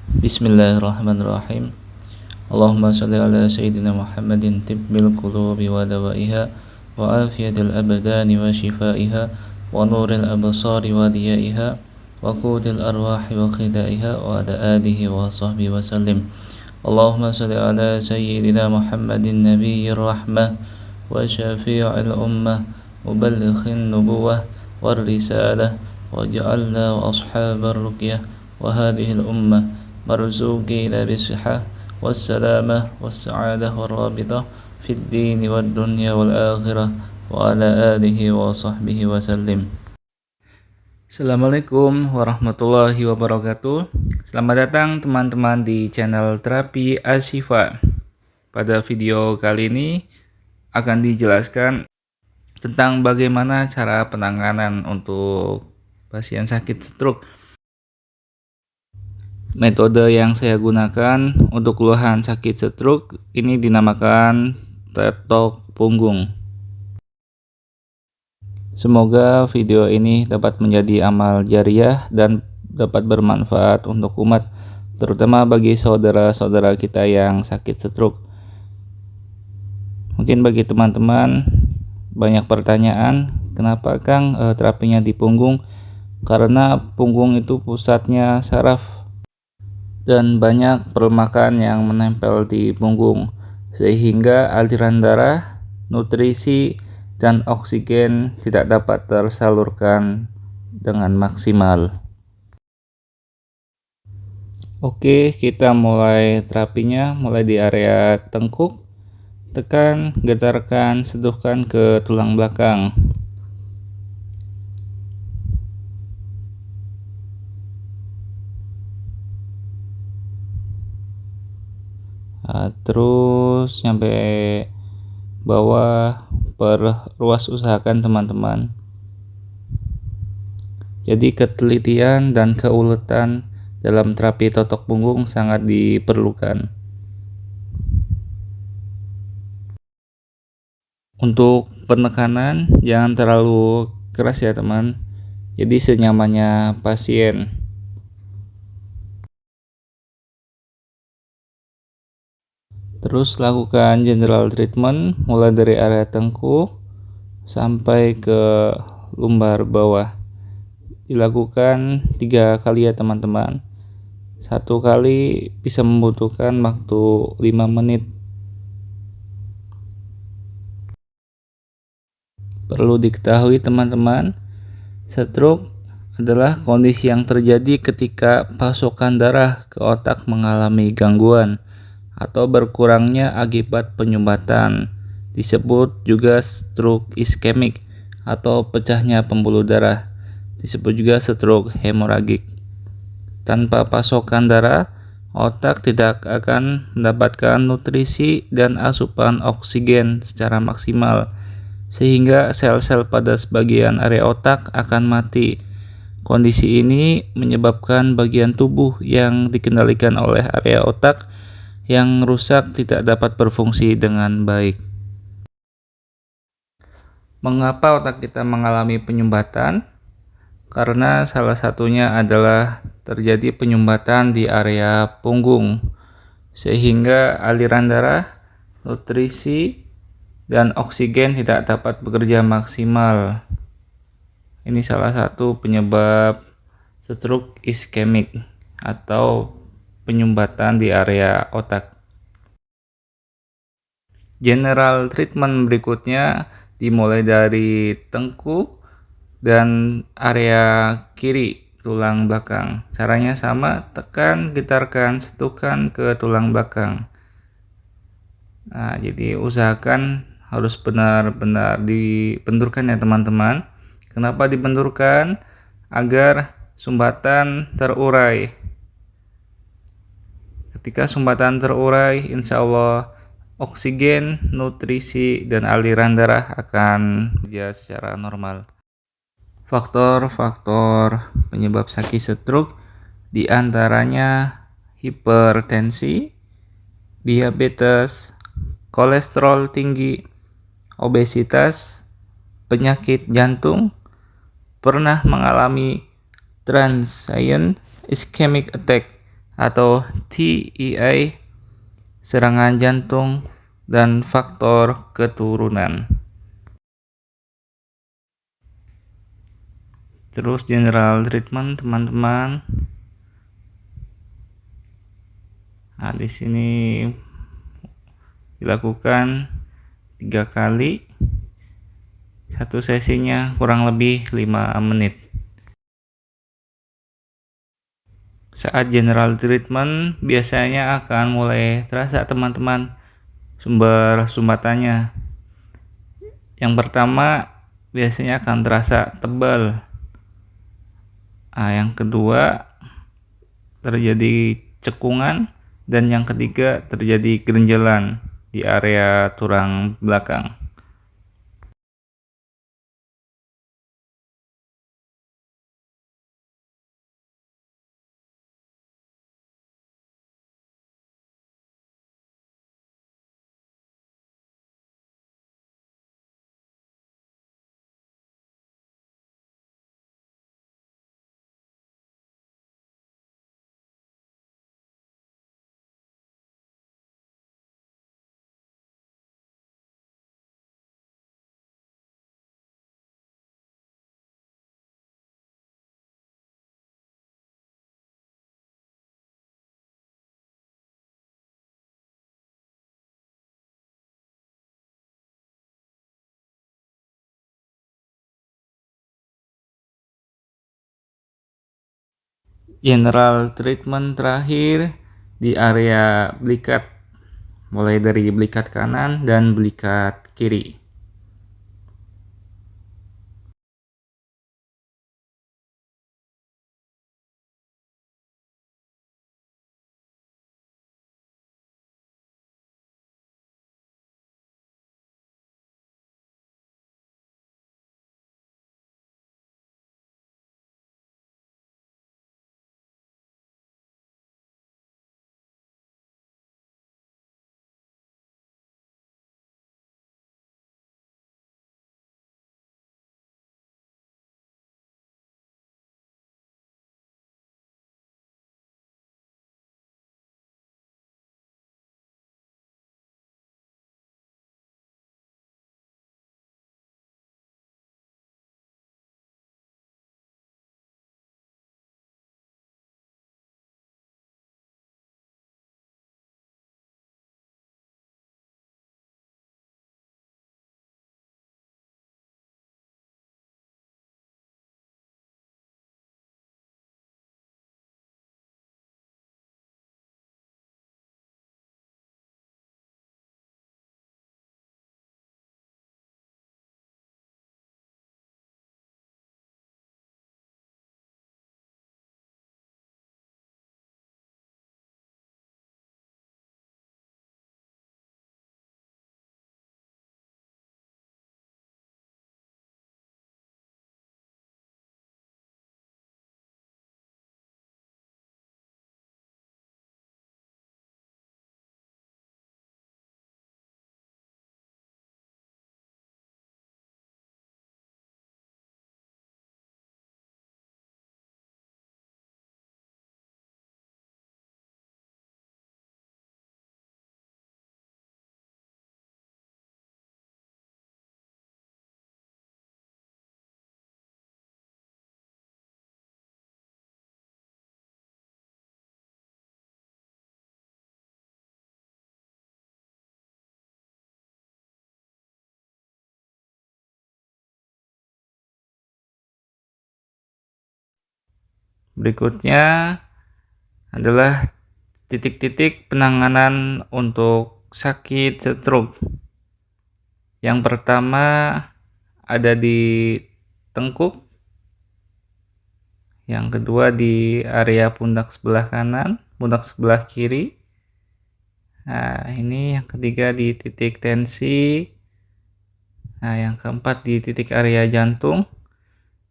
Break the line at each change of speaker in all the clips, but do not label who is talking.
Bismillahirrahmanirrahim. Allahumma salli ala Sayyidina Muhammadin tibbil qulubi wa dawaiha wa afiyatil abdani wa shifaiha wa nuril absari wa diyaiha wa qudil arwahi wa khidaiha wa ala alihi wa sahbihi wa sallim. Allahumma salli ala Sayyidina Muhammadin nabiyyir rahmah wa syafi'il ummah muballighin nubuwah war risalah wa ja'alna wa ashabar ruqyah wa hadhihi al ummah مرزوقين بالصحة والسلامة والسعادة والرابطة في الدين والدنيا والآخرة وعلى آله وصحبه وسلم. Assalamualaikum warahmatullahi wabarakatuh. Selamat datang teman-teman di channel Terapi Ashifa. Pada video kali ini akan dijelaskan tentang bagaimana cara penanganan untuk pasien sakit stroke. Metode yang saya gunakan untuk keluhan sakit stroke ini dinamakan tetok punggung. Semoga video ini dapat menjadi amal jariah dan dapat bermanfaat untuk umat, terutama bagi saudara-saudara kita yang sakit stroke. Mungkin bagi teman-teman banyak pertanyaan, kenapa Kang terapinya di punggung? Karena punggung itu pusatnya saraf dan banyak pelemakan yang menempel di punggung, sehingga aliran darah, nutrisi, dan oksigen tidak dapat tersalurkan dengan maksimal. Oke, kita mulai terapinya, mulai di area tengkuk. Tekan, getarkan, seduhkan ke tulang belakang. Terus sampai bawah, perluas, usahakan teman-teman. Jadi ketelitian dan keuletan dalam terapi totok punggung sangat diperlukan. Untuk penekanan jangan terlalu keras ya teman, jadi senyamannya pasien. Terus lakukan general treatment mulai dari area tengkuk sampai ke lumbar bawah. Dilakukan 3 kali ya teman-teman. 1 kali bisa membutuhkan waktu 5 menit. Perlu diketahui teman-teman, stroke adalah kondisi yang terjadi ketika pasokan darah ke otak mengalami gangguan atau berkurangnya akibat penyumbatan. Disebut juga stroke iskemik atau pecahnya pembuluh darah. Disebut juga stroke hemoragik. Tanpa pasokan darah, otak tidak akan mendapatkan nutrisi dan asupan oksigen secara maksimal, sehingga sel-sel pada sebagian area otak akan mati. Kondisi ini menyebabkan bagian tubuh yang dikendalikan oleh area otak yang rusak tidak dapat berfungsi dengan baik. Mengapa otak kita mengalami penyumbatan? Karena salah satunya adalah terjadi penyumbatan di area punggung, sehingga aliran darah, nutrisi, dan oksigen tidak dapat bekerja maksimal. Ini salah satu penyebab stroke iskemik atau penyumbatan di area otak. General treatment berikutnya dimulai dari tengkuk dan area kiri tulang belakang. Caranya sama, tekan, getarkan, seduhkan ke tulang belakang. Nah, jadi usahakan harus benar-benar dibenturkan ya teman-teman. Kenapa dibenturkan? Agar sumbatan terurai. Ketika sumbatan terurai, insya Allah oksigen, nutrisi, dan aliran darah akan bekerja secara normal. Faktor-faktor penyebab sakit stroke diantaranya hipertensi, diabetes, kolesterol tinggi, obesitas, penyakit jantung, pernah mengalami transient ischemic attack atau TIA, serangan jantung, dan faktor keturunan. Terus general treatment teman-teman. Nah, di sini dilakukan 3 kali. Satu sesinya kurang lebih 5 menit. Saat general treatment biasanya akan mulai terasa teman-teman sumber sumbatannya. Yang pertama biasanya akan terasa tebal. Nah, yang kedua terjadi cekungan, dan yang ketiga terjadi gerenjelan di area tulang belakang. General treatment terakhir di area belikat, mulai dari belikat kanan dan belikat kiri. Berikutnya adalah titik-titik penanganan untuk sakit stroke. Yang pertama ada di tengkuk, yang kedua di area pundak sebelah kanan, pundak sebelah kiri. Nah, ini yang ketiga di titik tensi. Nah, yang keempat di titik area jantung.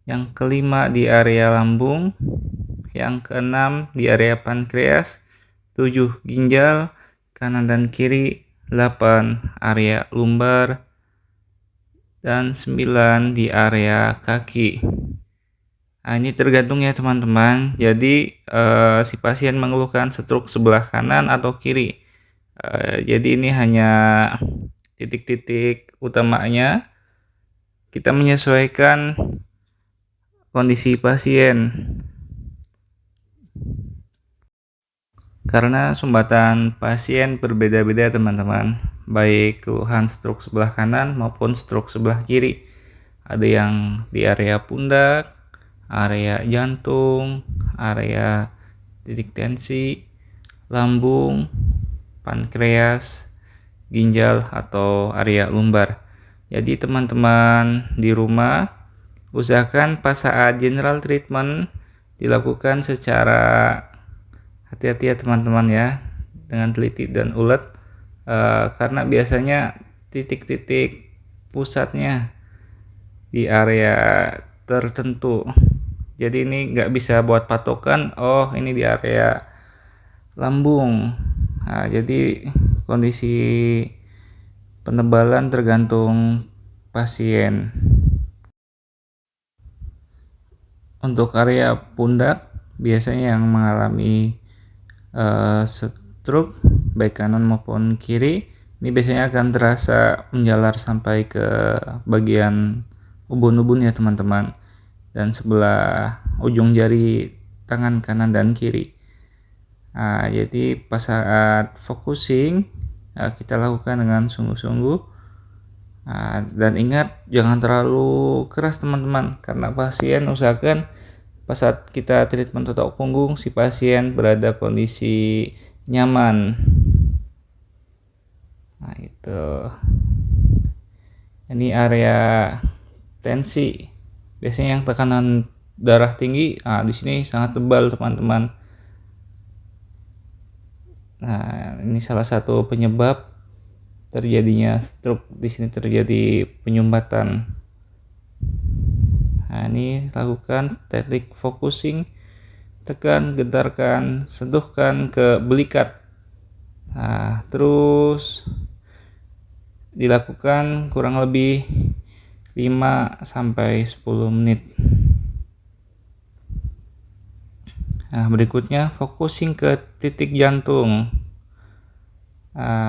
Yang kelima di area lambung, yang keenam di area pankreas, 7 ginjal kanan dan kiri, 8 area lumbar, dan 9 di area kaki. Nah, ini tergantung ya teman-teman. Jadi si pasien mengeluhkan stroke sebelah kanan atau kiri. Jadi ini hanya titik-titik utamanya. Kita menyesuaikan kondisi pasien. Karena sumbatan pasien berbeda-beda teman-teman. Baik keluhan stroke sebelah kanan maupun stroke sebelah kiri. Ada yang di area pundak, area jantung, area titik tensi, lambung, pankreas, ginjal, atau area lumbar. Jadi teman-teman di rumah usahakan pas saat general treatment dilakukan secara hati-hati ya teman-teman ya, dengan teliti dan ulet, karena biasanya titik-titik pusatnya di area tertentu. Jadi ini nggak bisa buat patokan, oh ini di area lambung. Nah, jadi kondisi penebalan tergantung pasien. Untuk area pundak biasanya yang mengalami stroke baik kanan maupun kiri, ini biasanya akan terasa menjalar sampai ke bagian ubun-ubun ya teman-teman, dan sebelah ujung jari tangan kanan dan kiri. Nah, jadi pas saat focusing kita lakukan dengan sungguh-sungguh. Dan ingat jangan terlalu keras teman-teman, karena pasien usahakan pas saat kita treatment otot punggung si pasien berada kondisi nyaman. Nah itu, ini area tensi. Biasanya yang tekanan darah tinggi, di sini sangat tebal teman-teman. Nah ini salah satu penyebab terjadinya stroke. Di sini terjadi penyumbatan. Nah, ini lakukan teknik focusing, tekan, getarkan, sentuhkan ke belikat. Nah, terus dilakukan kurang lebih 5 sampai 10 menit. Nah, berikutnya focusing ke titik jantung.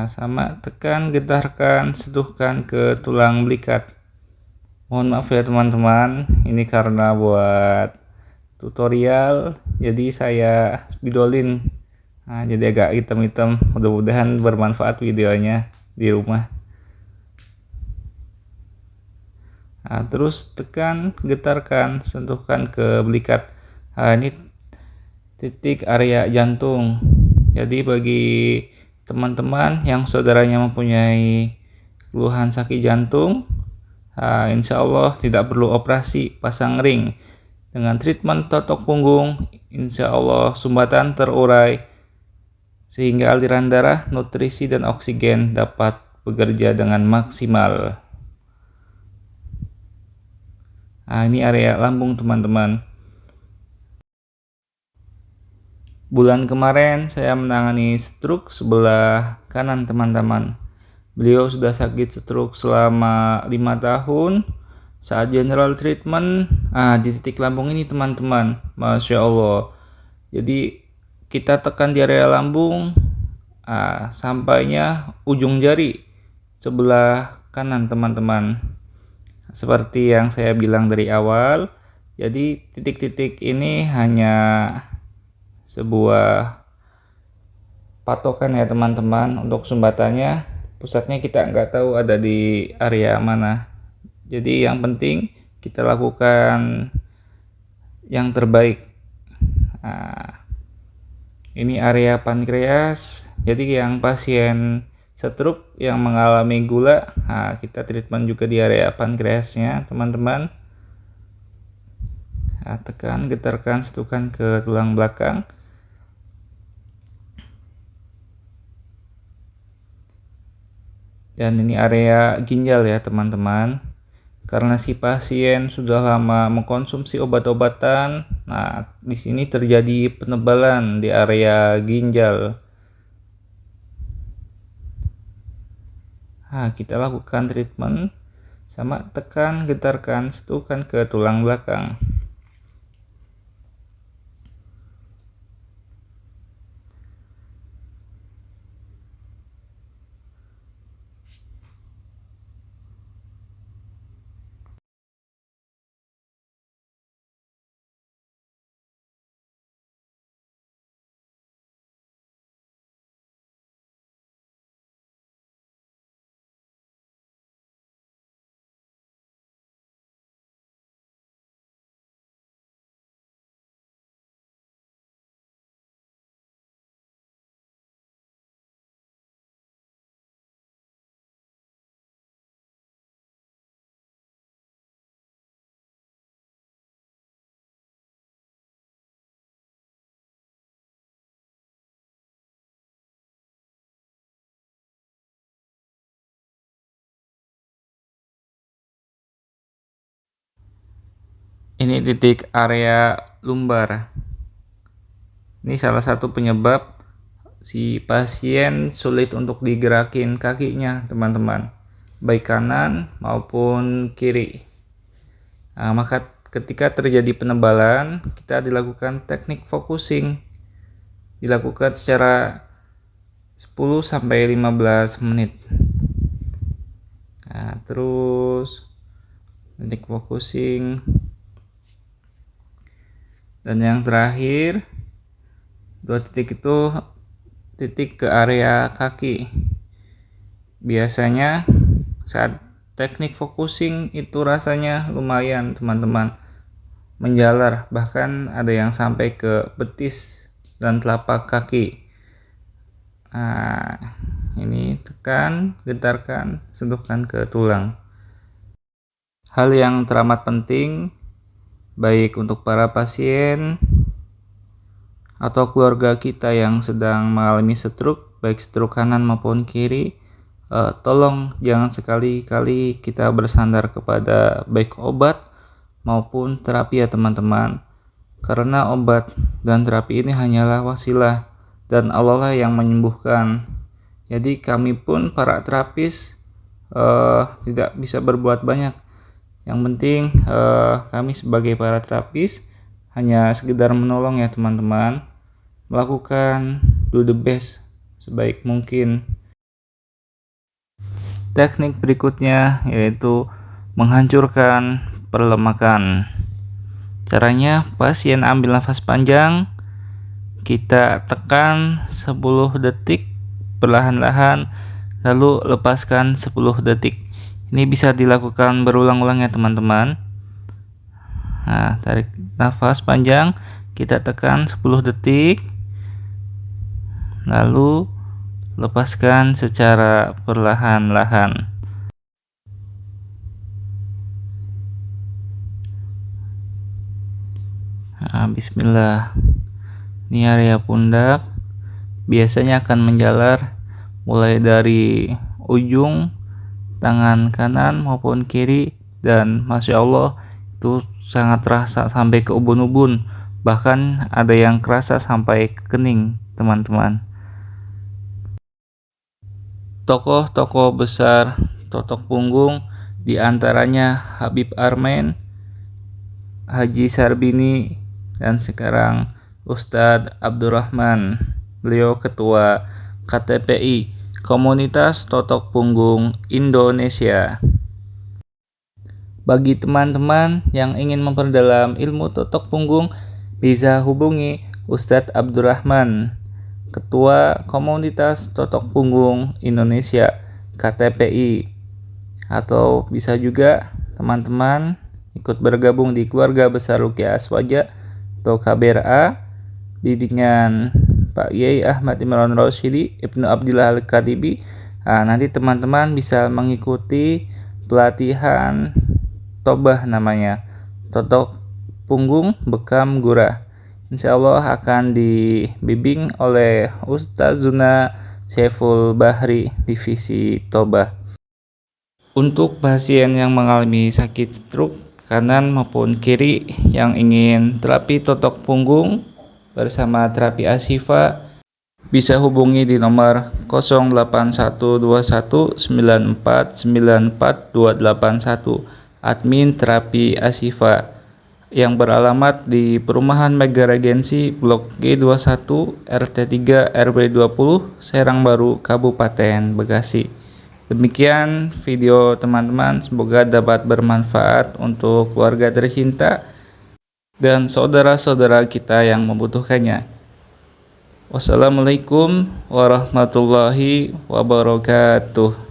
Sama tekan, getarkan, sentuhkan ke tulang belikat. Mohon maaf ya teman-teman, ini karena buat tutorial jadi saya spidolin. Jadi agak hitam-hitam. Mudah-mudahan bermanfaat videonya di rumah. Terus tekan, getarkan, sentuhkan ke belikat. Ini titik area jantung. Jadi bagi teman-teman yang saudaranya mempunyai keluhan sakit jantung, insya Allah tidak perlu operasi pasang ring. Dengan treatment totok punggung, insya Allah sumbatan terurai sehingga aliran darah, nutrisi, dan oksigen dapat bekerja dengan maksimal. Ini area lambung teman-teman. Bulan kemarin saya menangani stroke sebelah kanan teman-teman. Beliau sudah sakit stroke selama 5 tahun. Saat general treatment, di titik lambung ini teman-teman, Masya Allah. Jadi kita tekan di area lambung, sampainya ujung jari sebelah kanan teman-teman. Seperti yang saya bilang dari awal, jadi titik-titik ini hanya sebuah patokan ya teman-teman. Untuk sumbatannya, pusatnya kita nggak tahu ada di area mana. Jadi yang penting kita lakukan yang terbaik. Ini area pankreas. Jadi yang pasien stroke yang mengalami gula, kita treatment juga di area pankreasnya teman-teman. Tekan, getarkan, sentuhkan ke tulang belakang. Dan ini area ginjal ya teman-teman. Karena si pasien sudah lama mengkonsumsi obat-obatan, di sini terjadi penebalan di area ginjal. Kita lakukan treatment sama tekan, getarkan, sentuhkan ke tulang belakang. Ini titik area lumbar. Ini salah satu penyebab si pasien sulit untuk digerakin kakinya, teman-teman, baik kanan maupun kiri. Maka ketika terjadi penebalan, kita dilakukan teknik focusing. Dilakukan secara 10-15 menit. Terus teknik focusing. Dan yang terakhir, 2 titik itu titik ke area kaki. Biasanya saat teknik focusing itu rasanya lumayan, teman-teman, menjalar, bahkan ada yang sampai ke betis dan telapak kaki. Ini tekan, getarkan, sentuhkan ke tulang. Hal yang teramat penting baik untuk para pasien atau keluarga kita yang sedang mengalami stroke, baik stroke kanan maupun kiri, tolong jangan sekali-kali kita bersandar kepada baik obat maupun terapi ya teman-teman, karena obat dan terapi ini hanyalah wasilah dan Allah lah yang menyembuhkan. Jadi kami pun para terapis tidak bisa berbuat banyak. Yang penting kami sebagai para terapis hanya sekedar menolong ya teman-teman, melakukan do the best sebaik mungkin. Teknik berikutnya yaitu menghancurkan perlemakan. Caranya, pasien ambil nafas panjang, kita tekan 10 detik perlahan-lahan, lalu lepaskan 10 detik. Ini bisa dilakukan berulang-ulang ya teman-teman. Tarik nafas panjang, kita tekan 10 detik, lalu lepaskan secara perlahan-lahan. Bismillah. Ini area pundak biasanya akan menjalar mulai dari ujung tangan kanan maupun kiri, dan Masya Allah itu sangat terasa sampai ke ubun-ubun, bahkan ada yang kerasa sampai ke kening, teman-teman. Tokoh-tokoh besar totok punggung diantaranya Habib Armen, Haji Sarbini, dan sekarang Ustadz Abdurrahman. Beliau ketua KTPI, Komunitas Totok Punggung Indonesia. Bagi teman-teman yang ingin memperdalam ilmu totok punggung, bisa hubungi Ustadz Abdurrahman, Ketua Komunitas Totok Punggung Indonesia KTPI. Atau bisa juga teman-teman ikut bergabung di keluarga besar Ruqyah Aswaja atau KBRA, bimbingan Pak Yai Ahmad Imran Rashidi Ibnu Abdillah Al-Khatibi. Nanti teman-teman bisa mengikuti pelatihan Tobah, namanya totok punggung bekam gurah. Insya Allah akan dibimbing oleh Ustazuna Syaiful Bahri divisi Tobah. Untuk pasien yang mengalami sakit stroke kanan maupun kiri yang ingin terapi totok punggung bersama terapi Ashifa, bisa hubungi di nomor 081219494281 admin terapi Ashifa yang beralamat di Perumahan Mega Regensi Blok G21 RT3 RW 20 Serang Baru, Kabupaten Bekasi. Demikian video teman-teman, semoga dapat bermanfaat untuk keluarga tercinta dan saudara-saudara kita yang membutuhkannya. Wassalamualaikum warahmatullahi wabarakatuh.